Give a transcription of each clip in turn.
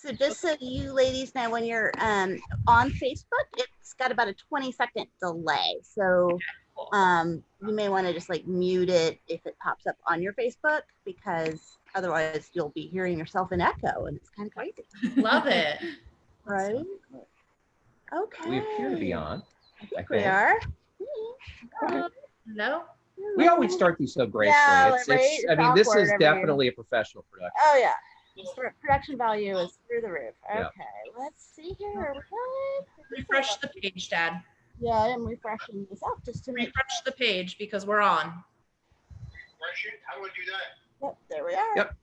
So just so you ladies know, when you're on Facebook, it's got about a 20-second delay. So you may want to just like mute it if it pops up on your Facebook, because otherwise you'll be hearing yourself in echo, and it's kind of crazy. Love it. Right? Okay. We appear to be on. I think we are. No. We always start these so gracefully. Yeah, it's, right? it's, I mean, this is definitely a professional production. Oh yeah. Production value is through the roof. Okay, Yeah. let's see here. Refresh the page, Dad. Yeah, I'm refreshing this up just to make. Refresh the page because we're on. Refresh it? How would I do that? Yep, there we are. Yep.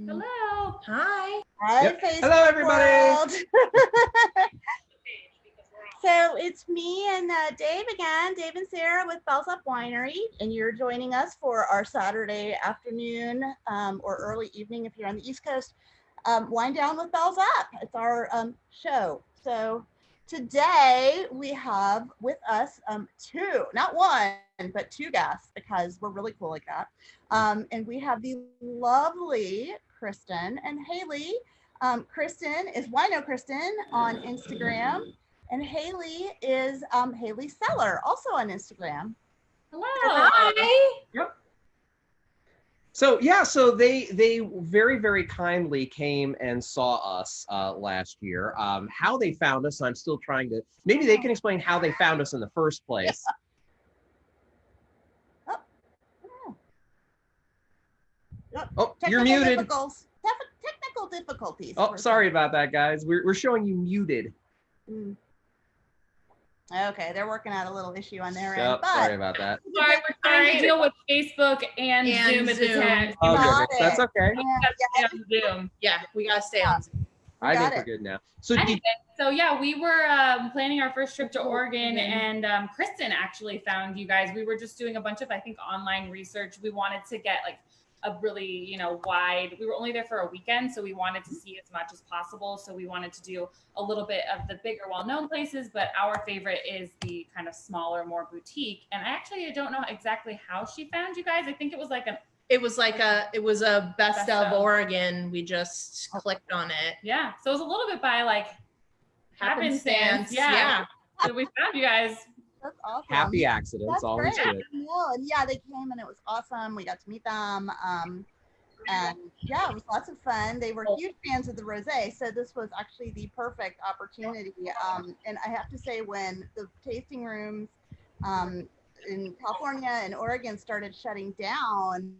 Hello. Hi. Hi, Yep. Facebook Hello, everybody. world. So it's me and Dave again, Dave and Sarah with Bells Up Winery, and you're joining us for our Saturday afternoon or early evening if you're on the East Coast, Wine Down with Bells Up. It's our show. So today we have with us two, not one, but two guests, because we're really cool like that. And we have the lovely Kristin and Hayley. Kristin is WinoKristin on Instagram. And Hayley is Hayley Cellar, also on Instagram. Hello. Hi. Yep. So yeah, so they very, very kindly came and saw us last year. How they found us, I'm still trying to, maybe they can explain how they found us in the first place. Yeah. Oh, you're muted. Technical difficulties. Oh, sorry about that, guys. We're showing you muted. Okay, they're working out a little issue on their end. Yep, But sorry about that. Sorry, we're trying to deal with Facebook and Zoom at the time. Oh, Got goodness. That's okay. Zoom. Yeah, we gotta stay on Zoom. I think Got we're it. good now. So Anyway, so yeah, we were planning our first trip to Oregon, and Kristin actually found you guys. We were just doing a bunch of, I think, online research. We wanted to get like a really, wide, we were only there for a weekend, so we wanted to see as much as possible. So we wanted to do a little bit of the bigger, well-known places, but our favorite is the kind of smaller, more boutique. And I don't know exactly how she found you guys. I think it was like a best of Oregon. We just clicked on it. Yeah. So it was a little bit by like happenstance. Yeah. So we found you guys. that's awesome. happy accidents, That's always great. good. Yeah, and yeah, they came and it was awesome. We got to meet them. And yeah, it was lots of fun. They were huge fans of the rosé, so this was actually the perfect opportunity. And I have to say, when the tasting rooms in California and Oregon started shutting down,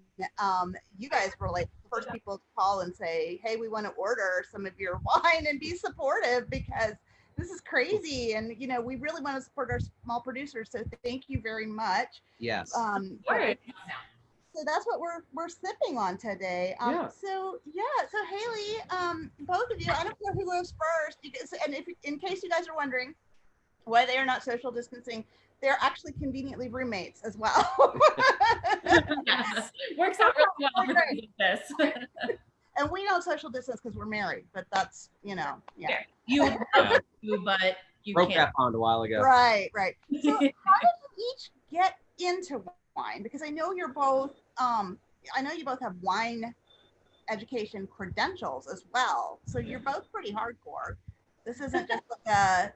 you guys were like the first people to call and say, hey, we want to order some of your wine and be supportive, because this is crazy. And, we really want to support our small producers. So thank you very much. Yes. So that's what we're sipping on today. So Hayley, both of you, I don't know who goes first, because, and if in case you guys are wondering why they are not social distancing, they're actually conveniently roommates as well. Yes. Works out really well for this. And we don't social distance because we're married, but that's, yeah. You, but you Broke can't. that pond a while ago. Right. So how did you each get into wine? Because I know you're both, you both have wine education credentials as well. So you're both pretty hardcore. This isn't just like a,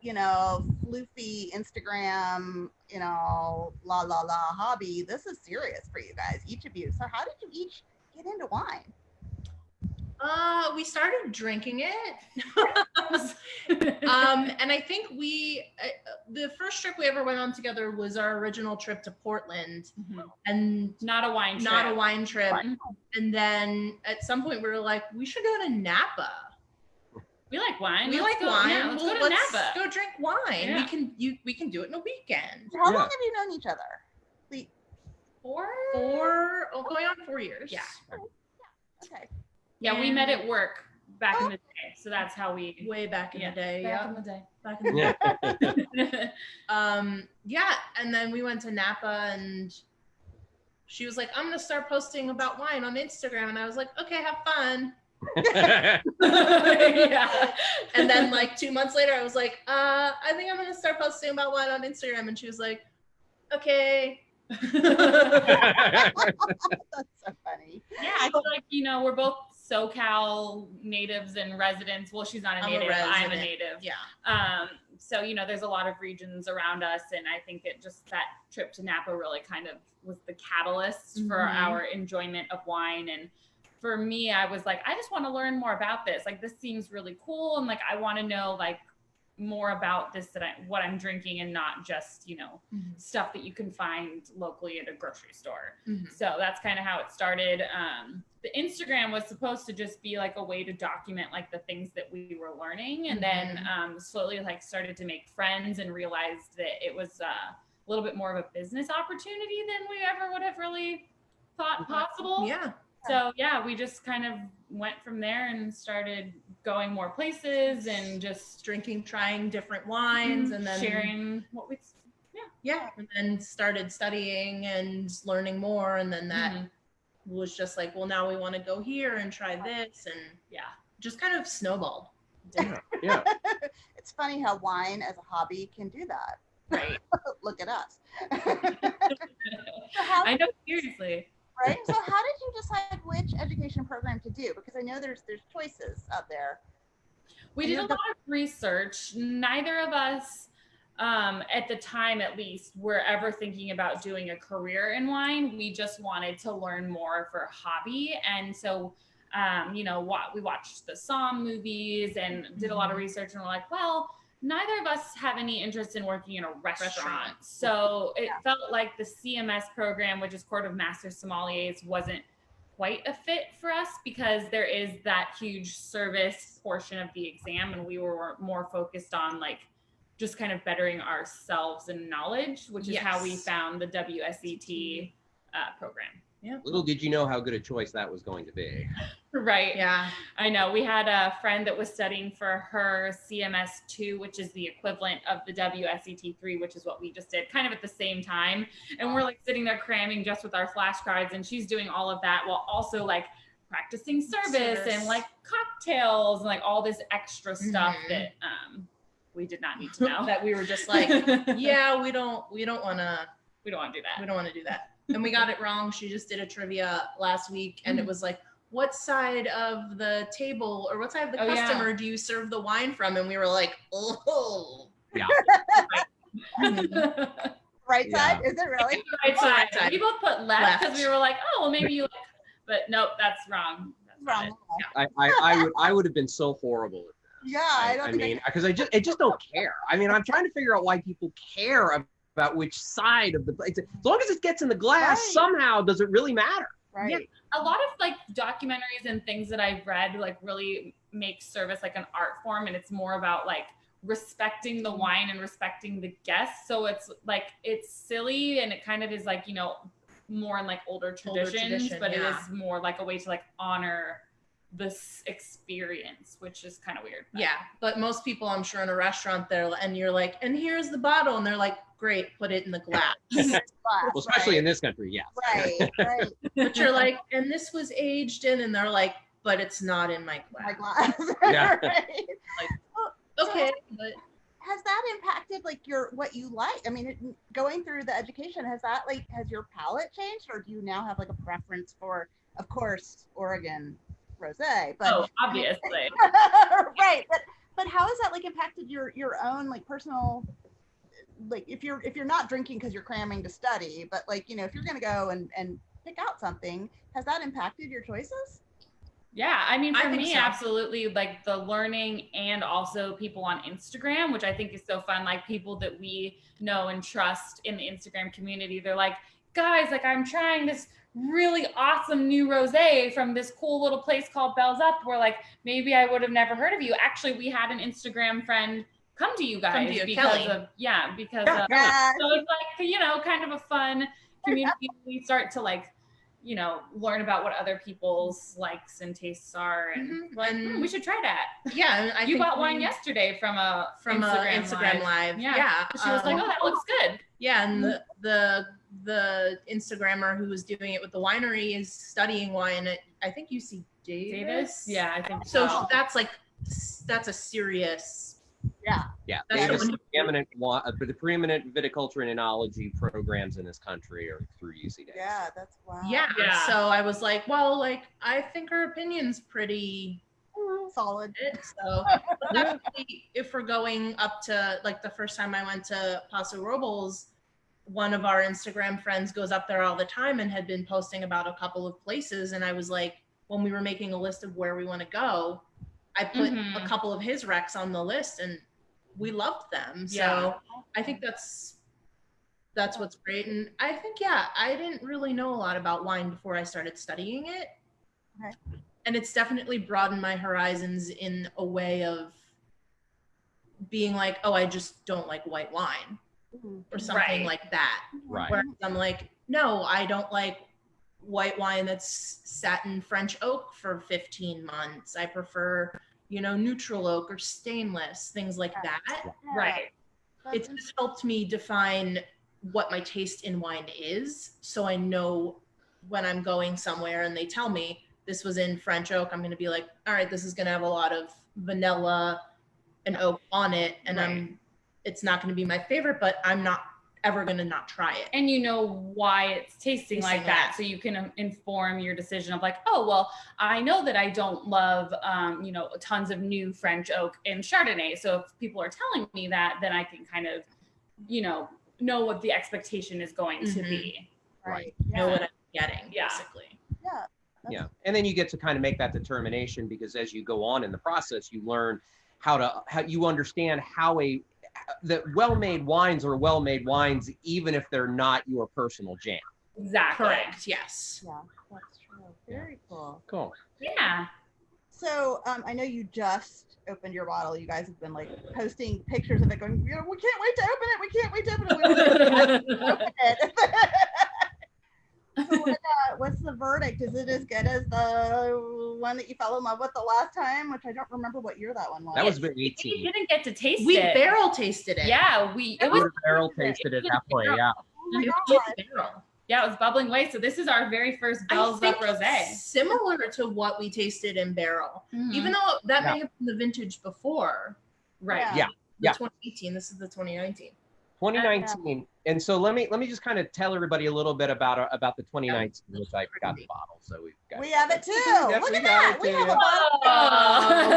floofy Instagram, la la la hobby. This is serious for you guys, each of you. So how did you each get into wine? We started drinking it. And I think the first trip we ever went on together was our original trip to Portland. And Not a wine trip. Right. And then at some point we were like, we should go to Napa. We like wine. Yeah, let's go to Napa. Go drink wine. Yeah. We can do it in a weekend. How long have you known each other? 4 going on 4 years. Yeah. Okay. Yeah, we met at work back in the day. So that's how we Way back in the day. Back Yeah. in the day. Back in the day. Yeah. And then we went to Napa and she was like, I'm gonna start posting about wine on Instagram. And I was like, okay, have fun. Yeah. And then like 2 months later, I was like, I think I'm gonna start posting about wine on Instagram. And she was like, okay. That's so funny. Yeah, I feel like, we're both SoCal natives and residents. Well, she's not a native. I'm a native. Yeah. So, you know, there's a lot of regions around us. And I think that trip to Napa really kind of was the catalyst for our enjoyment of wine. And for me, I was like, I just want to learn more about this. Like, this seems really cool. And like, I want to know like more about this, what I'm drinking, and not just, you know, stuff that you can find locally at a grocery store. So that's kind of how it started. The Instagram was supposed to just be like a way to document like the things that we were learning. And then slowly like started to make friends and realized that it was a little bit more of a business opportunity than we ever would have really thought possible. Yeah. So yeah, we just kind of went from there and started going more places and just Drinking, trying different wines, and then sharing what we, and then started studying and learning more. And then that was just like, well, now we want to go here and try this, and just kind of snowballed. Yeah. It's funny how wine as a hobby can do that. Right. Look at us. I know, seriously. Right. So how did you decide which education program to do? Because I know there's choices out there. We did a lot of research. Neither of us, at the time at least, were ever thinking about doing a career in wine. We just wanted to learn more for a hobby. And so, you know, we watched the Somm movies and did a lot of research, and we're like, well, neither of us have any interest in working in a restaurant. So it felt like the CMS program, which is Court of Master Sommeliers, wasn't quite a fit for us, because there is that huge service portion of the exam, and we were more focused on like just kind of bettering ourselves in knowledge, which is how we found the WSET program. Yeah. Little did you know how good a choice that was going to be. Right. Yeah. I know. We had a friend that was studying for her CMS 2, which is the equivalent of the WSET 3, which is what we just did kind of at the same time. And we're like sitting there cramming just with our flashcards, and she's doing all of that while also like practicing service and like cocktails and like all this extra stuff that we did not need to know. That we were just like, yeah, we don't want to do that. We don't want to do that. And we got it wrong. She just did a trivia last week, and it was like, what side of the table or what side of the customer do you serve the wine from? And we were like, oh. Yeah. Right side? Is it really? Right side. We both put left because we were like, oh, well, maybe you like, but nope, that's wrong. That's Wrong. I would have been so horrible at that. Yeah, I mean, because I just don't care. I mean, I'm trying to figure out why people care about which side of the plate. As long as it gets in the glass, somehow, does it really matter? Right. Yeah. A lot of like documentaries and things that I've read like really make service like an art form, and it's more about like respecting the wine and respecting the guests. So it's like, it's silly, and it kind of is like, you know, more in like older traditions, but it is more like a way to like honor this experience, which is kind of weird. Yeah, but most people, I'm sure, in a restaurant there, and you're like, and here's the bottle, and they're like, great, put it in the glass. Well, especially in this country, yes. Right. But you're like, and this was aged in, and they're like, but it's not in my glass. My glass. Yeah. Right. Like, okay, but has that impacted like what you like? I mean, going through the education, has your palate changed, or do you now have like a preference for, of course, Oregon rosé? But obviously. Right. But how has that like impacted your own like personal, like if you're not drinking because you're cramming to study, but like, you know, if you're going to go and pick out something, has that impacted your choices? Yeah, I mean, for me, so. Absolutely. Like the learning, and also people on Instagram, which I think is so fun. Like people that we know and trust in the Instagram community, they're like, guys, like I'm trying this really awesome new rosé from this cool little place called Bells Up, where like maybe I would have never heard of you. Actually, we had an Instagram friend come to you guys because Kelly. of Yeah. so it's like, you know, kind of a fun community. We start to like, you know, learn about what other people's likes and tastes are, and like, we should try that. Yeah, I You think bought wine yesterday from a Instagram live. Yeah. She was like, oh, that looks good. Yeah, and the Instagrammer who was doing it with the winery is studying wine at, I think, UC Davis. Yeah, I think So that's a serious Yeah, That's Davis, the one. the preeminent viticulture and enology programs in this country are through UC Davis. Yeah, that's wow. Yeah. Yeah. So I was like, well, like I think her opinion's pretty Solid. So but definitely, if we're going up to like the first time I went to Paso Robles, one of our Instagram friends goes up there all the time and had been posting about a couple of places. And I was like, when we were making a list of where we want to go, I put a couple of his recs on the list and we loved them. So I think that's what's great. And I think, I didn't really know a lot about wine before I started studying it. Okay. And it's definitely broadened my horizons in a way of being like, oh, I just don't like white wine or something like that. Right. Whereas I'm like, no, I don't like white wine that's sat in French oak for 15 months. I prefer, neutral oak or stainless, things like that. Right. It's just helped me define what my taste in wine is. So I know when I'm going somewhere and they tell me this was in French oak, I'm going to be like, all right, this is going to have a lot of vanilla and oak on it. And it's not going to be my favorite, but I'm not ever going to not try it. And you know why it's tasting like that. So you can inform your decision of like, oh, well, I know that I don't love, tons of new French oak in Chardonnay. So if people are telling me that, then I can kind of, know what the expectation is going to be. Right. Know what I'm getting, basically. Yeah. Yeah. And then you get to kind of make that determination because as you go on in the process, you learn how you understand how that well-made wines are well-made wines, even if they're not your personal jam. Exactly. Correct. Yes. Yeah, that's true. Very cool. Cool. Yeah. So I know you just opened your bottle. You guys have been like posting pictures of it going, we can't wait to open it. We can't wait to open it. We open it. So what's the verdict? Is it as good as the one that you fell in love with the last time? Which I don't remember what year that one was. That was been We 18. didn't get to taste We it. barrel tasted it. Yeah, it was barrel tasted at that point, yeah. Oh my It god. was barrel. Yeah, it was bubbling away. So this is our very first Bells I Up think Rosé. it's similar to what we tasted in barrel, even though that may have been the vintage before. Right. Yeah. The 2018. This is the 2019. 2019. And so let me just kind of tell everybody a little bit about the 2019, which I got the bottle. So We have it too. Yes, Look we at got that. it We too, have yeah.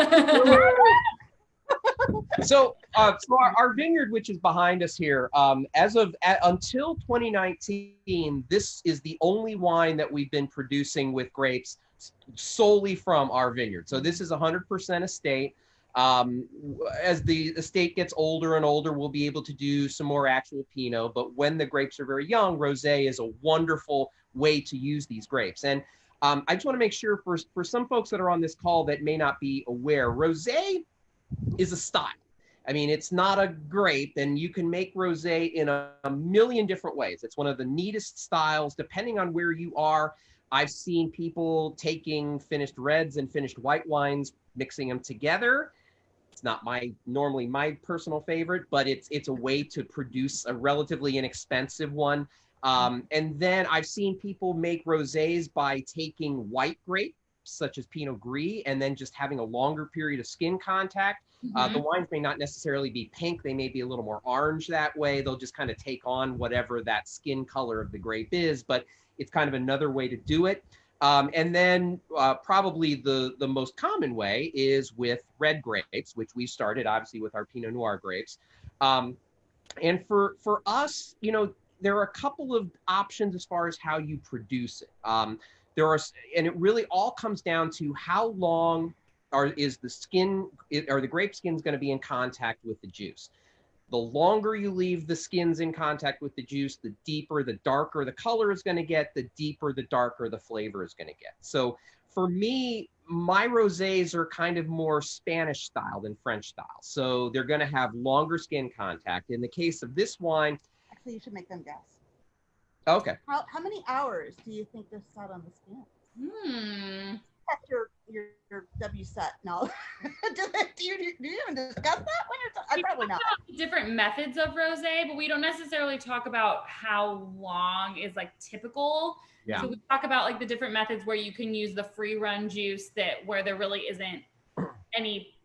a bottle. So our vineyard, which is behind us here, until 2019, this is the only wine that we've been producing with grapes solely from our vineyard. So this is 100% estate. As the estate gets older and older, we'll be able to do some more actual Pinot. But when the grapes are very young, rosé is a wonderful way to use these grapes. And I just want to make sure for some folks that are on this call that may not be aware, rosé is a style. I mean, it's not a grape, and you can make rosé in a million different ways. It's one of the neatest styles, depending on where you are. I've seen people taking finished reds and finished white wines, mixing them together. It's not normally my personal favorite, but it's a way to produce a relatively inexpensive one. And then I've seen people make rosés by taking white grapes, such as Pinot Gris, and then just having a longer period of skin contact. The wines may not necessarily be pink. They may be a little more orange that way. They'll just kind of take on whatever that skin color of the grape is, but it's kind of another way to do it. And then probably the most common way is with red grapes, which we started obviously with our Pinot Noir grapes. And for us, there are a couple of options as far as how you produce it. And it really all comes down to how long is the grape skins going to be in contact with the juice. The longer you leave the skins in contact with the juice, the deeper, the darker the color is going to get, the deeper, the darker the flavor is going to get. So for me, my rosés are kind of more Spanish style than French style. So they're going to have longer skin contact. In the case of this wine. Actually, you should make them guess. Okay. How many hours do you think this sat on the skin? That's your W set. No. do you even discuss that when you're talking? Probably not. Different methods of rosé, but we don't necessarily talk about how long is like typical. Yeah. So we talk about like the different methods where you can use the free run juice where there really isn't any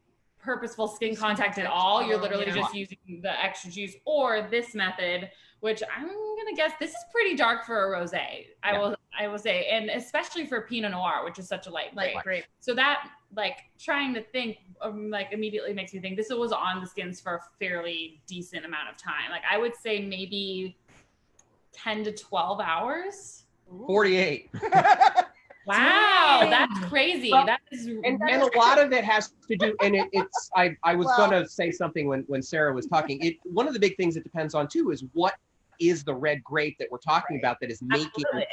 purposeful skin contact at all. You're literally Yeah. just using the extra juice, or this method, which I'm gonna guess this is pretty dark for a rosé. I will say, and especially for Pinot Noir, which is such a light grape. So that, like, trying to think, like, immediately makes me think this was on the skins for a fairly decent amount of time. Like, I would say maybe 10 to 12 hours. 48. Wow, that's crazy. Well, that is, and a lot of it has to do, and it's I was going to say something when Sarah was talking. One of the big things it depends on too is what is the red grape that we're talking about that is making rosé.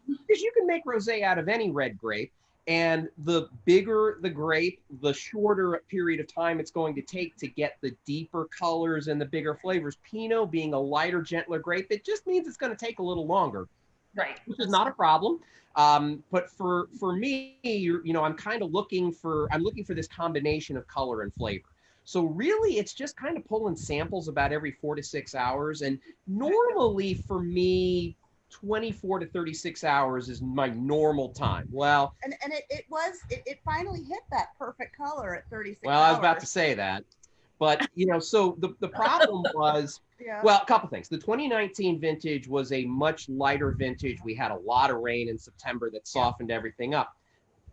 Because you can make rosé out of any red grape, and the bigger the grape, the shorter period of time it's going to take to get the deeper colors and the bigger flavors. Pinot being a lighter, gentler grape, it just means it's going to take a little longer. right. Which is not a problem. But for me, I'm kind of looking for this combination of color and flavor. So really, it's just kind of pulling samples about every 4 to 6 hours. And normally for me, 24 to 36 hours is my normal time. Well, and it finally hit that perfect color at 36 well, hours. I was about to say that. But, so the problem was, well, a couple things. The 2019 vintage was a much lighter vintage. We had a lot of rain in September that softened everything up.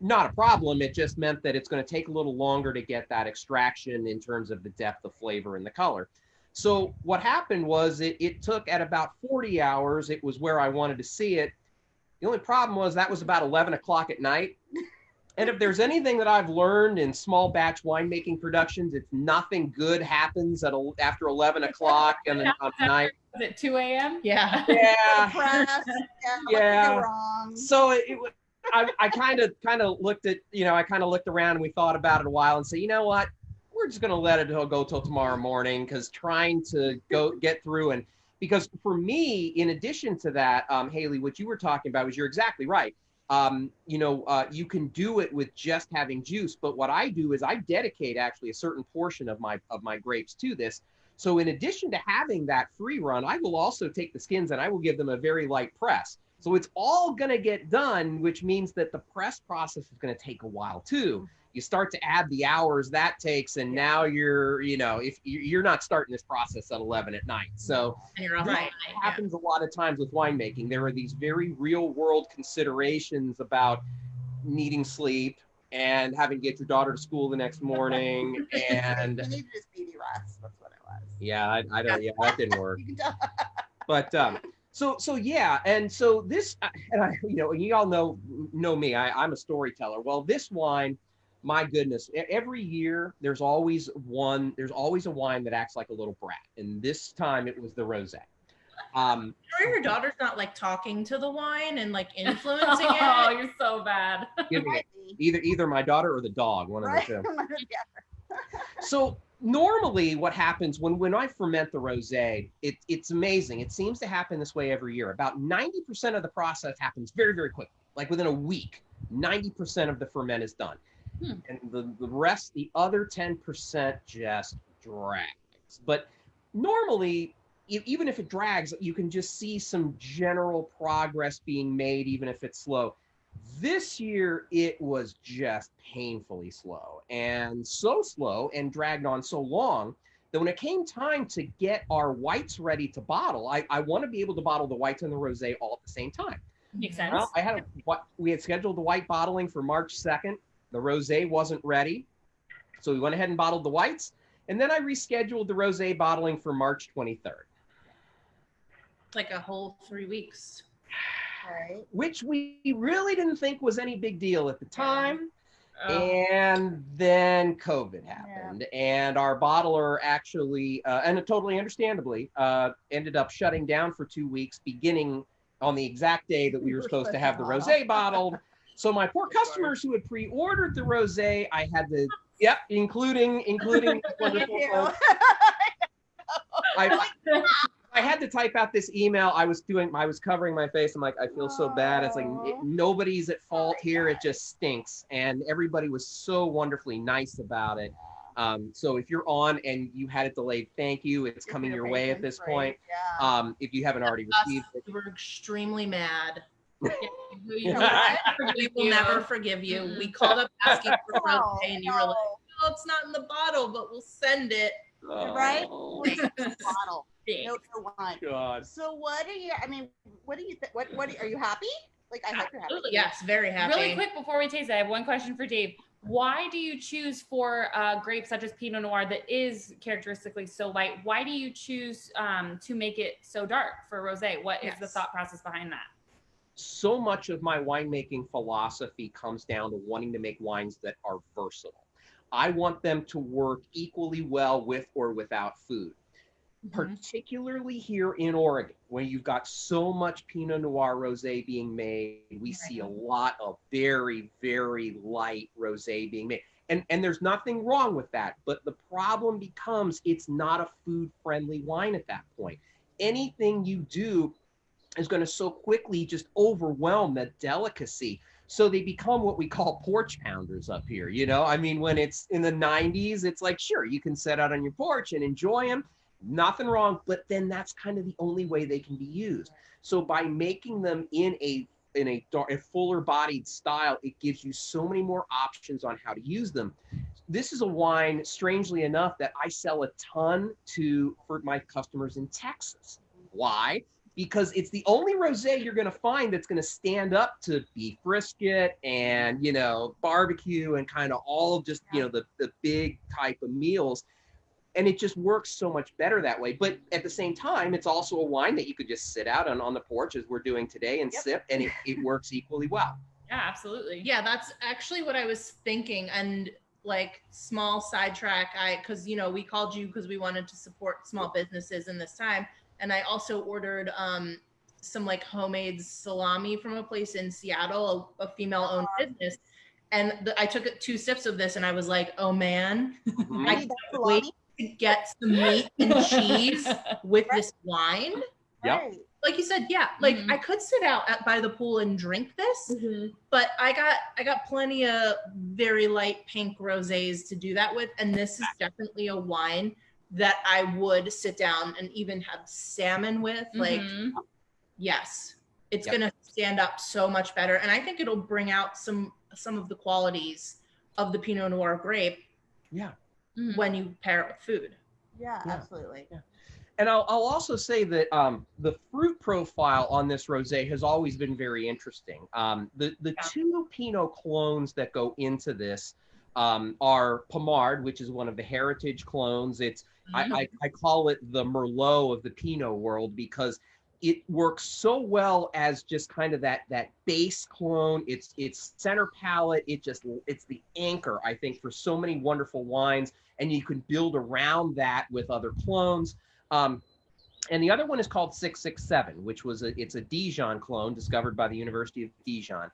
Not a problem. It just meant that it's going to take a little longer to get that extraction in terms of the depth of flavor and the color. So what happened was it took at about 40 hours. It was where I wanted to see it. The only problem was that was about 11 o'clock at night. And if there's anything that I've learned in small batch winemaking productions, it's nothing good happens after 11 o'clock and then at night. Was it 2 a.m.? Yeah. Depressed, Yeah. wrong. So I kind of looked at, I kind of looked around and we thought about it a while and said, you know what, we're just going to let it go till tomorrow morning, because trying to get through, and because for me, in addition to that, Hayley, what you were talking about was, you're exactly right. You can do it with just having juice, but what I do is I dedicate actually a certain portion of my grapes to this. So in addition to having that free run, I will also take the skins and I will give them a very light press. So it's all going to get done, which means that the press process is going to take a while too. You start to add the hours that takes, and now if you're not starting this process at 11 at night. So Right. happens a lot of times with winemaking. There are these very real world considerations about needing sleep and having to get your daughter to school the next morning. And You need to just speedy rest. That's what it was. yeah, I don't. Yeah, that didn't work. You can tell. But so yeah, and so this, and I, you all know me. I'm a storyteller. Well, this wine, my goodness, every year there's always a wine that acts like a little brat, and this time it was the rosé. Sure your daughter's not like talking to the wine and like influencing it. Oh, you're so bad. Either my daughter or the dog, one of the two. So normally what happens when I ferment the rosé, it's amazing. It seems to happen this way every year. About 90% of the process happens very, very quickly. Like within a week, 90% of the ferment is done. And the rest, the other 10% just drags. But normally, even if it drags, you can just see some general progress being made, even if it's slow. This year, it was just painfully slow, and so slow and dragged on so long that when it came time to get our whites ready to bottle, I want to be able to bottle the whites and the rosé all at the same time. Makes sense. Well, we had scheduled the white bottling for March 2nd. The rosé wasn't ready, so we went ahead and bottled the whites, and then I rescheduled the rosé bottling for March 23rd. Like a whole 3 weeks. Right. Which we really didn't think was any big deal at the time. And then COVID happened, and our bottler actually, and totally understandably, ended up shutting down for 2 weeks, beginning on the exact day that we were supposed to have the rosé bottled. So my poor customers who had pre-ordered the rosé, I had to, including wonderful folks. I had to type out this email. I was covering my face. I'm like, I feel so bad. It's like nobody's at fault here. It just stinks. And everybody was so wonderfully nice about it. So if you're on and you had it delayed, thank you. It's coming your way at this point. Yeah. If you haven't already received it. We were extremely mad. You know what? We will never forgive you. We called up asking for rosé, and you were like, well, it's not in the bottle, but we'll send it. Right? Oh, Bottle. No, no wine. God. So what are you? I mean, what do you think? What are you happy? Like, I hope you're happy. Absolutely. Yes, very happy. Really quick before we taste it, I have one question for Dave. Why do you choose for grapes such as Pinot Noir that is characteristically so light? Why do you choose to make it so dark for rosé? What is the thought process behind that? So much of my winemaking philosophy comes down to wanting to make wines that are versatile. I want them to work equally well with or without food. Particularly here in Oregon, where you've got so much Pinot Noir rosé being made, we see a lot of very, very light rosé being made. And there's nothing wrong with that, but the problem becomes it's not a food-friendly wine at that point. Anything you do is going to so quickly just overwhelm the delicacy. So they become what we call porch pounders up here. You know, I mean, when it's in the 90s, it's like, sure, you can set out on your porch and enjoy them. Nothing wrong, but then that's kind of the only way they can be used. So by making them in a fuller bodied style, it gives you so many more options on how to use them. This is a wine, strangely enough, that I sell a ton for my customers in Texas. Why? Because it's the only rosé you're going to find that's going to stand up to beef brisket and, you know, barbecue and kind of all of just, you know, the big type of meals. And it just works so much better that way. But at the same time, it's also a wine that you could just sit out on the porch as we're doing today and sip, and it works equally well. Yeah, absolutely. Yeah, that's actually what I was thinking. And like, small sidetrack, because, you know, we called you because we wanted to support small businesses in this time. And I also ordered some like homemade salami from a place in Seattle, a female-owned business. And I took 2 sips of this and I was like, oh man, I can't wait to get some meat and cheese with this wine. Yep. Like you said, yeah, like I could sit out by the pool and drink this, but I got plenty of very light pink rosés to do that with. And this is definitely a wine that I would sit down and even have salmon with. Like, yes, it's gonna stand up so much better. And I think it'll bring out some of the qualities of the Pinot Noir grape. Yeah. When you pair it with food. Yeah, absolutely. Yeah. And I'll also say that the fruit profile on this rosé has always been very interesting. The 2 Pinot clones that go into this are Pommard, which is one of the heritage clones. It's I call it the Merlot of the Pinot world because it works so well as just kind of that base clone. It's center palate. It's the anchor, I think, for so many wonderful wines, and you can build around that with other clones. And the other one is called 667, which it's a Dijon clone discovered by the University of Dijon.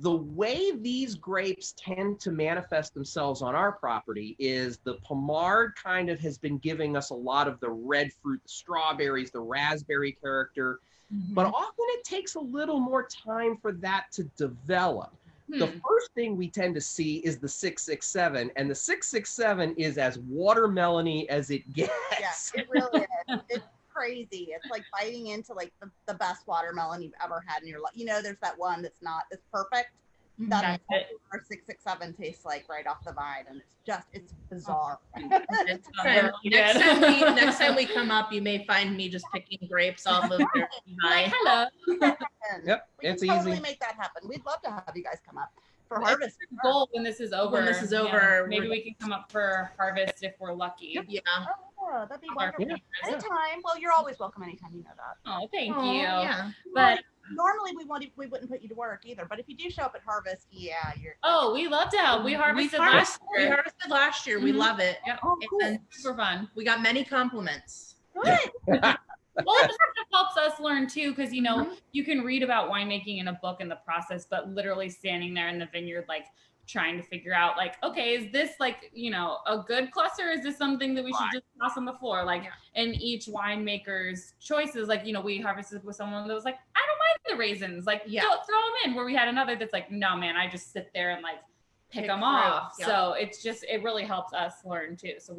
The way these grapes tend to manifest themselves on our property is the Pommard kind of has been giving us a lot of the red fruit, the strawberries, the raspberry character, but often it takes a little more time for that to develop. The first thing we tend to see is the 667, and the 667 is as watermelony as it gets. Yes, it really is. It's crazy. It's like biting into like the best watermelon you've ever had in your life. You know, there's that one that's perfect. That's what our 667 tastes like right off the vine, and it's bizarre. Next time we come up, you may find me just picking grapes off of their vine. Hello. Yep, it's easy. Totally make that happen. We'd love to have you guys come up for harvest. Goal when this is over. Yeah, maybe we can come up for harvest if we're lucky. Yeah. Oh, that'd be wonderful. Yeah. Anytime. Well, you're always welcome anytime. You know that. Oh, thank you. Yeah. But normally we wouldn't put you to work either. But if you do show up at harvest, you're. Oh, we love to help. We harvested last year. We harvested last year. We love it. Yeah. Oh, cool. And super fun. We got many compliments. Good. Well, it helps us learn too, because you know you can read about winemaking in a book and the process, but literally standing there in the vineyard, like trying to figure out, like, okay, is this like, you know, a good cluster? Is this something that we should just toss on the floor? Like, and each winemaker's choices, like, you know, we harvested with someone that was like, I don't mind the raisins, like, throw them in. Where we had another that's like, no, man, I just sit there and like pick them off. Yeah. So it's just, it really helps us learn too. So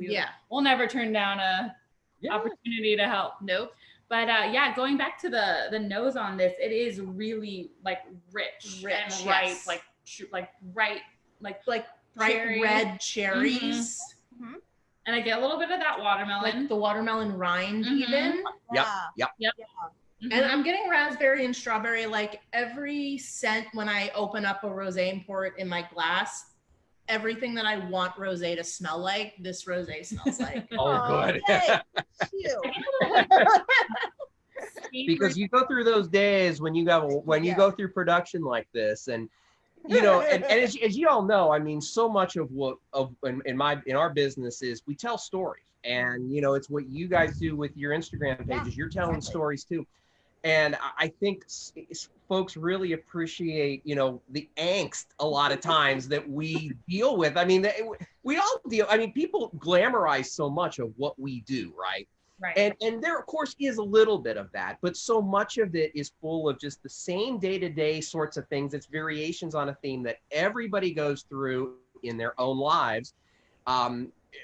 we'll never turn down a opportunity to help. Nope. But going back to the nose on this, it is really like rich and ripe, like right, like bright Cherry. red cherries, And I get a little bit of that watermelon. like the watermelon rind even. Yep. And I'm getting raspberry and strawberry like every scent when I open up a rosé and pour it in my glass. Everything that I want rosé to smell like, this rosé smells like. Oh, good. Yay. Phew. Because you go through those days when you go through production like this, and you know, and as you all know, I mean, so much of what in our business is we tell stories, and you know, it's what you guys do with your Instagram pages. You're telling stories too. And I think folks really appreciate, you know, the angst a lot of times that we deal with. I mean, we all deal. I mean, people glamorize so much of what we do, right? Right. And there, of course, is a little bit of that, but so much of it is full of just the same day-to-day sorts of things. It's variations on a theme that everybody goes through in their own lives.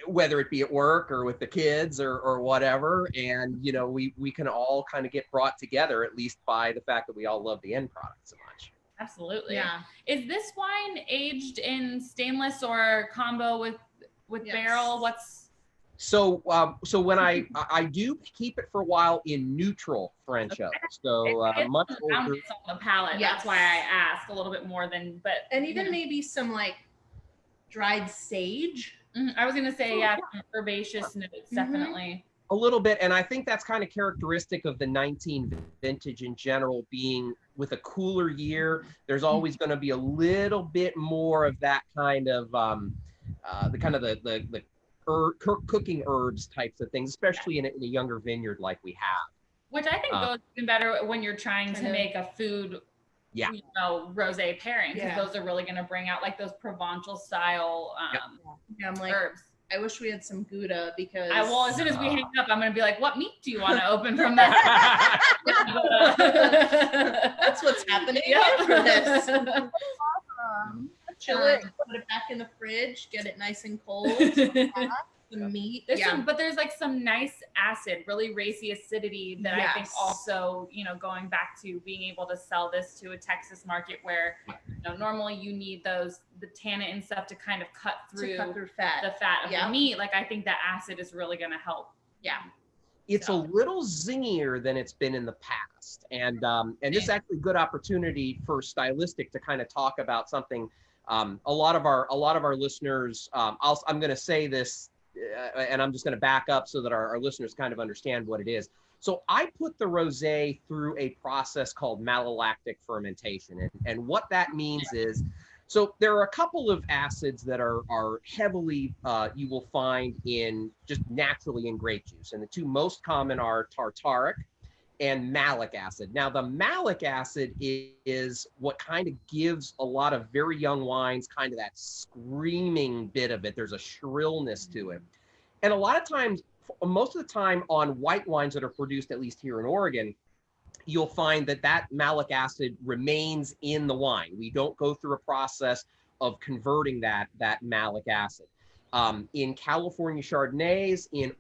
Whether it be at work or with the kids or whatever. And, you know, we can all kind of get brought together, at least by the fact that we all love the end product so much. Absolutely. Yeah. Is this wine aged in stainless or combo with barrel? What's so when I do keep it for a while in neutral French oak. So it's much the older. roundness on the palate. Yes. That's why I asked a little bit more than, but And even maybe some like dried sage. I was gonna say some herbaceous notes, definitely. A little bit, and I think that's kind of characteristic of the 19 vintage in general, being with a cooler year. There's always going to be a little bit more of that kind of the cooking herbs types of things, especially in a younger vineyard like we have. Which I think goes even better when you're trying to Kind of. make a food, Yeah. you know, rosé pairing, because Yeah. those are really going to bring out like those Provençal style Yeah, I'm like, herbs. I wish we had some Gouda because Well, as soon as we hang up, I'm going to be like, what meat do you want to open from that? that's what's happening Yeah. for this. Chill it, Um, put it back in the fridge, get it nice and cold. The meat. But there's like some nice acid, really racy acidity that I think Yes. also, you know, going back to being able to sell this to a Texas market where, you know, normally you need the tannin and stuff to kind of cut through fat. the fat of Yep. the meat. Like I think that acid is really going to help. Yeah. It's a little zingier than it's been in the past, and this is actually a good opportunity for Stylistic to kind of talk about something. A lot of our listeners, I'm going to say this, and I'm just going to back up so that our listeners kind of understand what it is. So I put the rosé through a process called malolactic fermentation, and what that means is, so there are a couple of acids that are heavily you will find in just naturally in grape juice, and the two most common are tartaric and malic acid. Now, the malic acid is what kind of gives a lot of very young wines kind of that screaming bit of it. There's a shrillness to it. And a lot of times, most of the time on white wines that are produced, at least here in Oregon, you'll find that malic acid remains in the wine. We don't go through a process of converting that malic acid. In California Chardonnays, in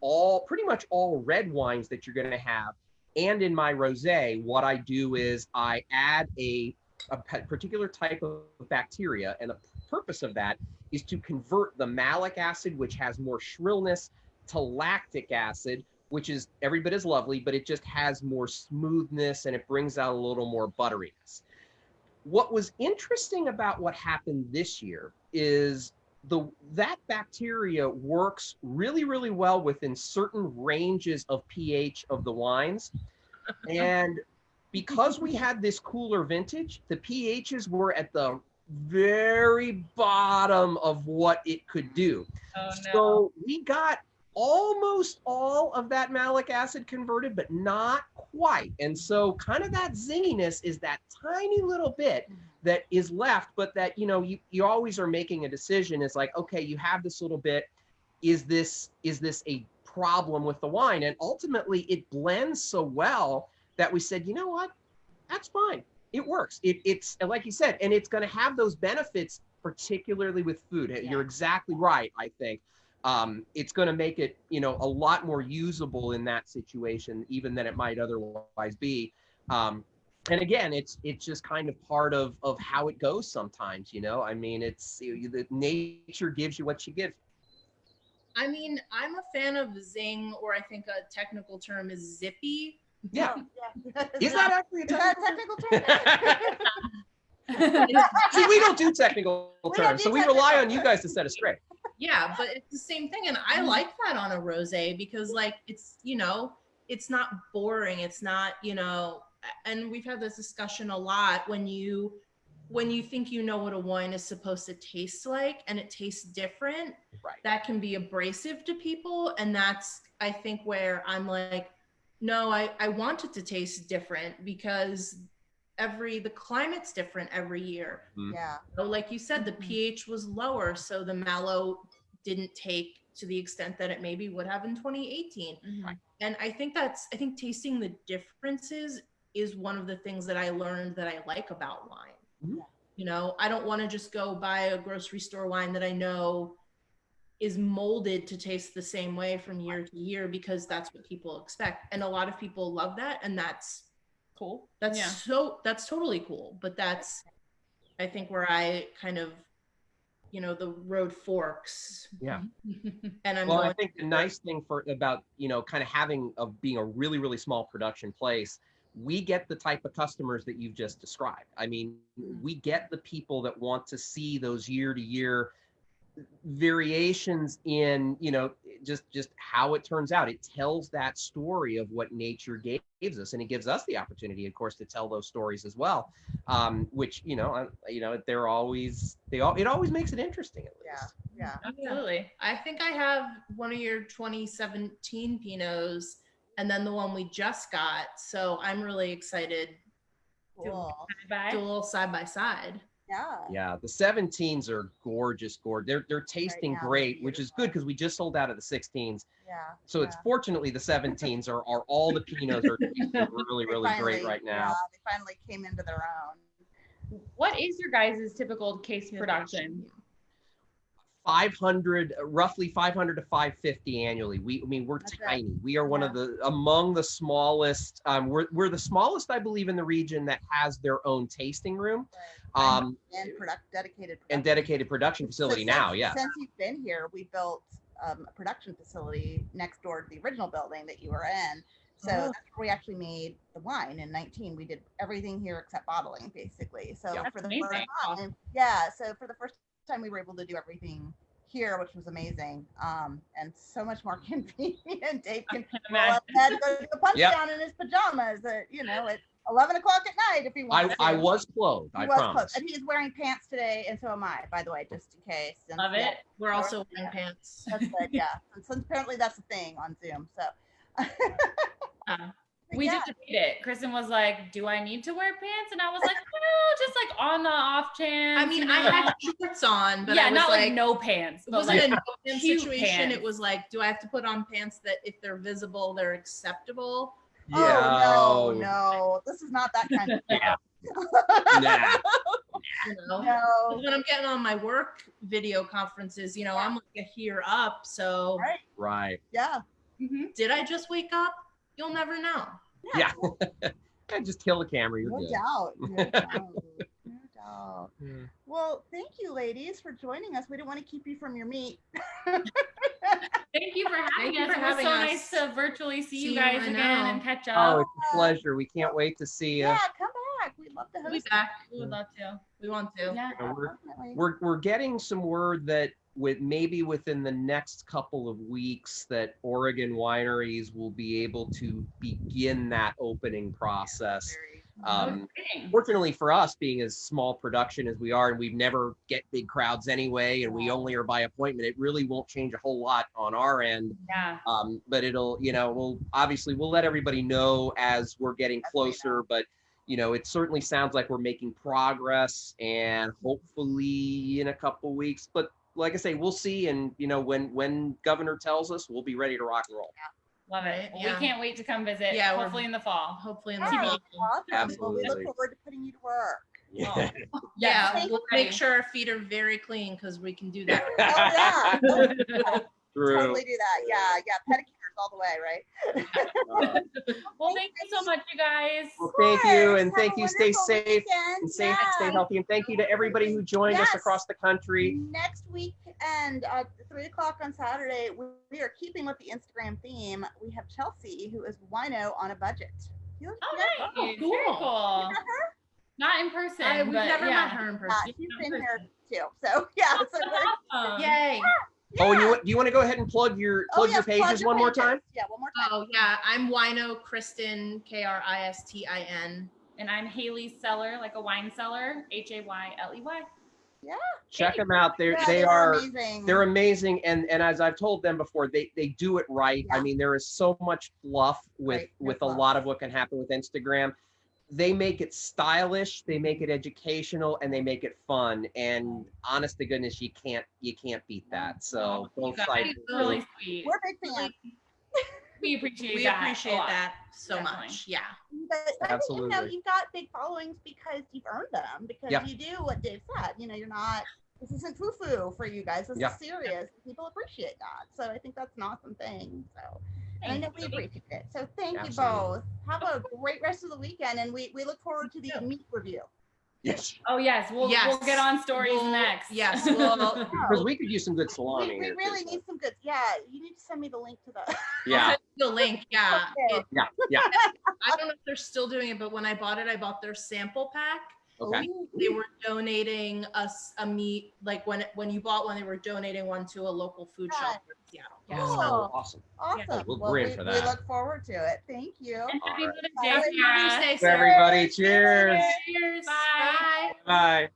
pretty much all red wines that you're going to have, and in my rosé, what I do is I add a particular type of bacteria, and the purpose of that is to convert the malic acid, which has more shrillness, to lactic acid, which is every bit as lovely, but it just has more smoothness and it brings out a little more butteriness. What was interesting about what happened this year is that bacteria works really, really well within certain ranges of pH of the wines. And because we had this cooler vintage, the pHs were at the very bottom of what it could do. Oh, no. So we got almost all of that malic acid converted, but not quite. And so kind of that zinginess is that tiny little bit that is left, but that, you know, you always are making a decision. It's like, okay, you have this little bit. Is this a problem with the wine? And ultimately it blends so well that we said, you know what, that's fine. It works. It's like you said, and it's going to have those benefits, particularly with food. Yeah. You're exactly right, I think. It's going to make it, you know, a lot more usable in that situation, even than it might otherwise be. And again, it's just kind of part of how it goes sometimes, you know. I mean, it's the nature gives you what you give. I mean, I'm a fan of zing, or I think a technical term is zippy. Yeah. Yeah. Is that actually a Is that technical a technical term? See, we don't do technical don't terms, do so we rely technical on you guys to set us straight. Yeah, but it's the same thing. And I like that on a rosé because like it's, you know, it's not boring. It's not, you know, and we've had this discussion a lot when you think you know what a wine is supposed to taste like and it tastes different, Right. that can be abrasive to people. And that's, I think, where I'm like, no, I want it to taste different because the climate's different every year. Yeah. So like you said, the pH was lower, so the Malo didn't take to the extent that it maybe would have in 2018. Mhm. And I think tasting the differences is one of the things that I learned that I like about wine. Mhm. You know, I don't want to just go buy a grocery store wine that I know is molded to taste the same way from year to year because that's what people expect. And a lot of people love that, and that's Cool. that's Yeah. that's totally cool. But that's, I think, where I kind of, you know, the road forks. Yeah. And I'm Well, I going, think the nice thing about, you know, kind of being a really, really small production place, we get the type of customers that you've just described. I mean, we get the people that want to see those year to year variations in, you know, just how it turns out. It tells that story of what nature gives us, and it gives us the opportunity, of course, to tell those stories as well, which, you know, it always makes it interesting, at least. Yeah. Absolutely. I think I have one of your 2017 Pinots and then the one we just got. So I'm really excited to Cool. do a little side by side. Yeah. Yeah, the 17s are gorgeous. They're tasting now, great, they're which is good because we just sold out of the 16s. Yeah. So it's fortunately the 17s are all the Pinots are tasting really, They really great finally- right now. Yeah, they finally came into their own. What is your guys' typical case production? 500, roughly 500 to 550 annually. We're That's tiny. We are one of among the smallest. We're the smallest, I believe, in the region that has their own tasting room. And dedicated production facility So now. since- Yeah. Since you've been here, we built a production facility next door to the original building that you were in. So that's where we actually made the wine in 19. We did everything here except bottling, basically. So Yeah. for the Amazing. first time, so for the first time, we were able to do everything here, which was amazing, and so much more convenient. Dave can roll up had to go to the punch down in his pajamas, at 11 o'clock at night if he wants. I was clothed. I promise. And he's wearing pants today, and so am I, by the way, just in case. And, Love it. We're also wearing pants. That's good, yeah. And since apparently that's a thing on Zoom, so. We did debate it. Kristin was like, "Do I need to wear pants?" And I was like, "No, just like on the off chance." I mean, I had shorts on, but yeah, I was not like no pants. It But wasn't like a no pants cute situation. pants. It was like, do I have to put on pants that if they're visible, they're acceptable? Yeah. Oh no, this is not that kind of Yeah. Nah. You know? No. When I'm getting on my work video conferences, I'm like a here up. So Right. Yeah. Did I just wake up? You'll never know. Yeah. And just kill the camera. You're No good. doubt. No doubt. No doubt. Yeah. Well, thank you, ladies, for joining us. We didn't want to keep you from your meat. Thank you for having us. It was so nice to virtually see you guys again and catch up. Oh, it's a pleasure. We can't wait to see you. Yeah, come back. We'd love to host We'll be back. We would love to. We want to. Yeah. We're getting some word that maybe within the next couple of weeks that Oregon wineries will be able to begin that opening process. Fortunately for us, being as small production as we are, and we've never get big crowds anyway, and we only are by appointment, it really won't change a whole lot on our end. Yeah. But it'll, we'll let everybody know as we're getting closer, but it certainly sounds like we're making progress, and hopefully in a couple weeks, but like I say, we'll see. And, when Governor tells us, we'll be ready to rock and roll. Love it. Well, Yeah. We can't wait to come visit. Yeah, Hopefully in the fall. Hopefully in the Yeah, fall. awesome. Absolutely. Well, we look forward to putting you to work. Yeah. Yeah, Thank we'll you. make sure our feet are very clean because we can do that. Oh, yeah. True. Totally do that. Yeah. Pedicures all the way, right? Well, thank you so much, you guys. Well, thank you, and Have thank a you. Stay wonderful safe weekend. and stay Yeah. healthy. And thank you to everybody who joined us Yes. across the country. Next weekend at 3 o'clock on Saturday, we are keeping with the Instagram theme. We have Chelsea, who is wino on a budget. You look Oh, good. nice. Oh, Very cool. cool. Not in person. We've but never yeah. met her in Yeah, person. she's in been here person. too. So yeah. So Awesome. Yay. Oh, and yeah. do you want to go ahead and plug your Oh, yes, pages plug your one more pages. time? Yeah, one more time. Oh yeah, I'm WinoKristin, Kristin. And I'm Hayley Cellar, like a wine cellar, Hayley. Check them out. Yeah, They were are amazing. they're amazing, and as I've told them before, they do it right. I Yeah. mean, there is so much fluff with Right, with a fluff. lot of what can happen with Instagram. They make it stylish, they make it educational, and they make it fun. And honest to goodness, you can't beat that. So You both guys sides. are really sweet. We're big fans. We appreciate We that. appreciate a lot. that so Definitely. much. Yeah. But I think, Absolutely. you've got big followings because you've earned them, because Yeah. you do what Dave said. You're not, this isn't foo-foo for you guys. This Yeah. is serious. People appreciate that. So I think that's an awesome thing. So, and I know we appreciate it. So thank you Absolutely. both. Have a great rest of the weekend, and we look forward to the meat review. Yes, Oh yes, we'll get on stories next. Yes, we'll because we could use some good salami. We here, really too, need some good. Yeah, you need to send me the link to the. Yeah, send you the link. Yeah. Okay. yeah. I don't know if they're still doing it, but when I bought it, I bought their sample pack. Okay. Ooh. They were donating us a meat, like when you bought one, they were donating one to a local food Right. shelter in Seattle. Cool. Oh, awesome. Awesome. Well, Well, we're we, in for we that. look forward to it. Thank you. And happy All right. Mother's Happy Day, Mother's Sarah. Day, So everybody, cheers. Cheers. Bye. Bye. Bye.